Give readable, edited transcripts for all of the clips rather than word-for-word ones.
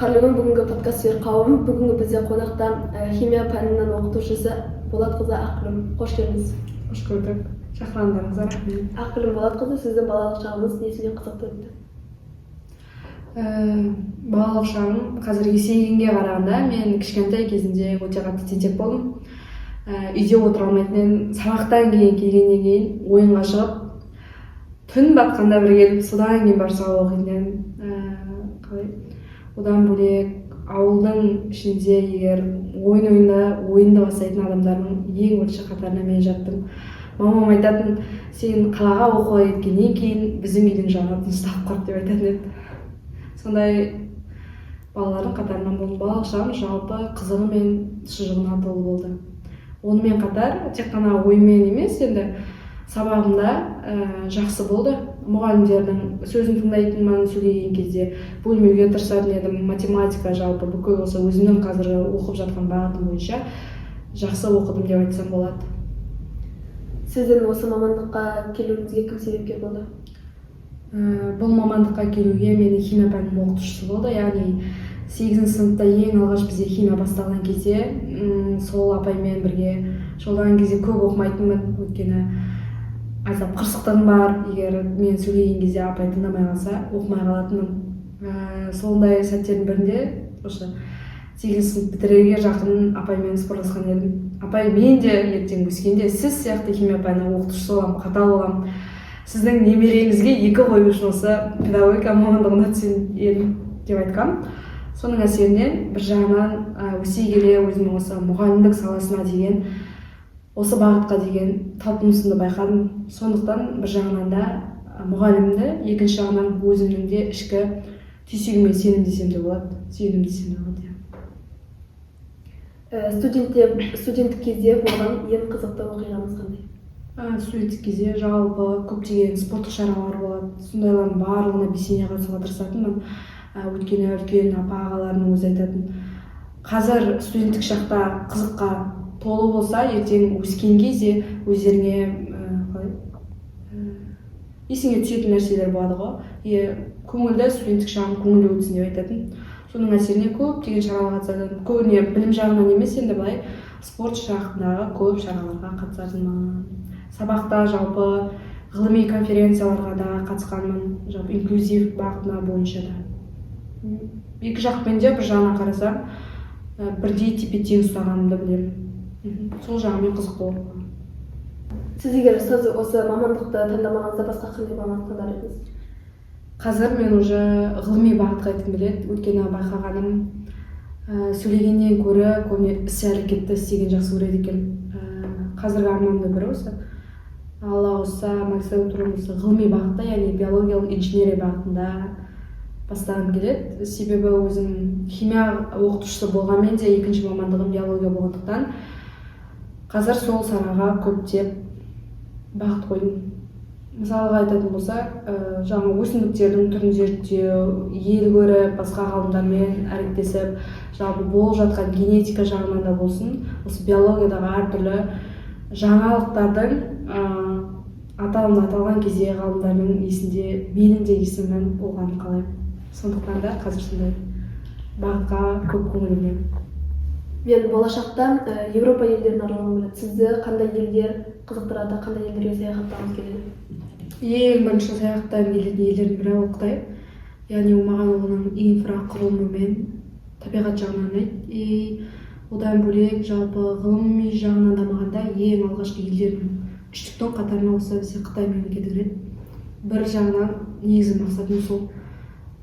Қарлығын бүгінгі подкастер қауым. Бүгінгі бізде қонақта химия пәнінің оқытушысы Болатқызы Ақгүлім. Қош келдіңіз. Қош көрдік. Шақырғандарыңызға рахмет. Ақгүлім Болатқызы, сіздің балалық шағыңыз несімен қызықты өтті? Балалық шағым қазір есейгенге қарағанда мен кішкентай кезінде өте қатты тентек болдым. Үйде отыра алмайтын, сабақтан келгеннен кейін ойынға шығып, түн батқанда бір келіп, содан кейін барып сабақ оқитын. Одан бөлек ауылдың ішінде егер ойынды бастайтын адамдардың ең бірінші қатарына мен жаттым. Мамам айтатын, сен қалаға оқуға кеткеннен кейін біздің үйдің жаңа тынышталып қалды деп айтатын еді. Сондай балалардың қатарынан болдым. Балалық шағым жалпы қызығы мен шыжығына толы болды. Онымен қатар тек қана оймен емес, енді сабағымда жақсы болды. Мұғалімдердің сөзін тыңдайтынмын, сөйлеген кезде бөлмеуге тырысатын едім. Математика жалпы бүкіл осы өзімнің қазіргі оқып жатқан бағытым бойынша жақсы оқыдым деп айтсам болады. Сіздің осы мамандыққа келуіңізге кім себепкер болды? Бұл мамандыққа келуге мені химия пәнінің оқытушысы болды. Яғни 8 сыныпта ең алғаш бізде химия басталған кезде сол апаймен бірге жолдан кезде көп оқымайтынмын, өйткені айтсам қырсықтығым бар. Егер мен сөйлеген кезде апай тыңдамай қалса оқымай қалатынмын. Сондай сәттердің бірінде осы 8 сынып бітіруге жақын апаймен спортласқан едім. Апай, мен де ертең өскенде сіз сияқты химия пәнінің оқытушысы боламын, қатал боламын. Сіздің немереңізге 2 қою үшін осы педагогика мамандығына түсейін едім деп айтқам. Соның әсерінен бір жағынан өсе келе өзім осы мұғалімдік саласына деген, осы бағытқа деген талпынысымды байқадым. Сондықтан бір жағынан да мұғалімді, екінші жағынан өзімнің де ішкі түйсігіме сенім десем де болады. Студенттік кезде болған ең қызықты оқиғаңыз қандай? Студенттік кезде жалпы көптеген спорттық шаралар болады. Сондайлардың барлығына белсене қатысуға тырысатынмын. Өйткені үлкен апа-ағаларының өзі айтатын, қазір студенттік шақта қызыққа толы болса, ертең өскен кезде өздеріңе есіңе түсетін нәрселер болады ғой. Көңілді студенттік шағым көңілді өтсін деп айтатын. Соның әсеріне көптеген шараларға қатысатын. Көбіне білім жағынан емес, енді былай спорт жағындағы көп шараларға қатысатынмын. Сабақта жалпы ғылыми конференцияларға да қатысқанмын, жалпы инклюзив бағытына бойынша да. Екі жақпен де бір жағына қарасам, бірдей тепе-тең ұстағанымды білемін. Сол жағымен қызық болды. Сіз егер осы мамандықты таңдамағаныңызда басқа қандай мамандық таңдар едіңіз? Қазір мен уже ғылыми бағытқа айтқым келеді. Өйткені байқағаным, сөйлегеннен гөрі көбіне іс-әрекетті істеген жақсы көреді екен. Қазіргі арманымда бірі осы. Алла қаласа, магистратурам осы ғылыми бағытта, яғни биологиялық инженерия бағытында бастағым келеді. Себебі өзім химия оқытушысы болғанмен де екінші мамандығым биология болғандықтан қазір сол салаға көптеп бағыт қойдым. Мысалға айтатын болсақ, жаңа өсімдіктердің түрін зерттеу, ел көріп, басқа ғалымдармен әріптесіп, жалпы болып жатқан генетика жағынан да болсын, осы биологиядағы әртүрлі жаңалықтардың аталған кезде ғалымдардың есінде менің де есімім болғанын қалаймын. Сондықтан да қазір сондай бағытқа көп көңіл бөлемін. Мен болашақта Еуропа елдерін аралағым келеді. Сізді қандай елдер қызықтырады, қандай елдерге саяхаттағыңыз келеді? Ең бірінші саяхаттағым келетін елдердің бірі ол Қытай. Яғни маған оның инфрақұрылымы мен табиғат жағынан ұнайды. Одан бөлек жалпы ғылыми жағынан дамығанда ең алғашқы елдердің үштіктің қатарына осы бізде Қытай мемлекеті кіреді. бір жағынан негізгі мақсатым сол.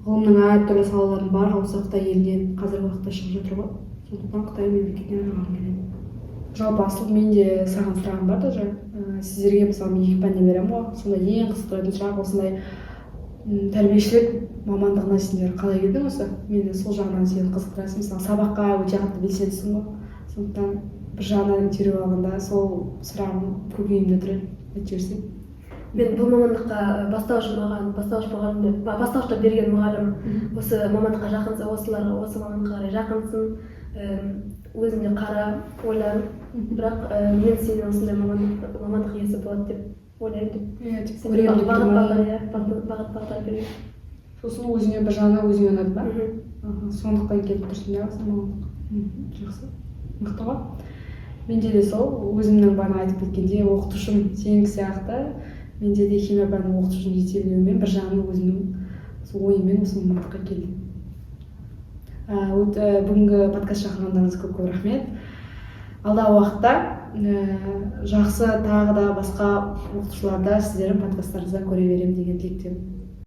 Ғылымның әртүрлі салаларын бар осы Қытай елінен қазіргі уақытта шығып жатыр ғой. Сондықтан Қытай мемлекетіне аралағым келеді. Жалпы асыл мен де саған сұрағым бар да сіздерге мысалы мен 2 пәнде беремін ғой. Сонда ең қызықтыратын сұрақ осындай тәрбиешілік мамандығына сендер қалай келдің осы? Мені сол жағынан сені қызықтырасың. Мысалы сабаққа өте қатты белсендісің ғой. Сондықтан бір жағынан интервью алғанда сол сұрағым көкейімде тұр еді. Айтып жіберсең. Мен бұл мамандыққа бастауышта берген мұғалім осы мамандыққа жақынсың, осы мамандыққа қарай жақынсың, өзіңде қара ойлар, бірақ мен сені осындай мамандық иесі болады деп ойлаймын деп. Бағыт берген. Сосын өзіңе бір жағынан өзіңе ұнады ма? Сондықтан келіп тұрсың иә мамандық. Жақсы, мықты ғой. Менде де сол, өзімнің бағана айтып кеткендей оқытушым сенікі сияқты менде де химия пәнінің оқытушым жете білуімен бір жағынан өзімнің сол ойыммен осы мамандыққа келдім. Бүгінгі подкаст шақырғандарыңызға көп рахмет. Алдағы уақытта жақсы тағы да басқа оқытушыларда сіздердің подкасттарыңыздан көре беремін деген тілектемін.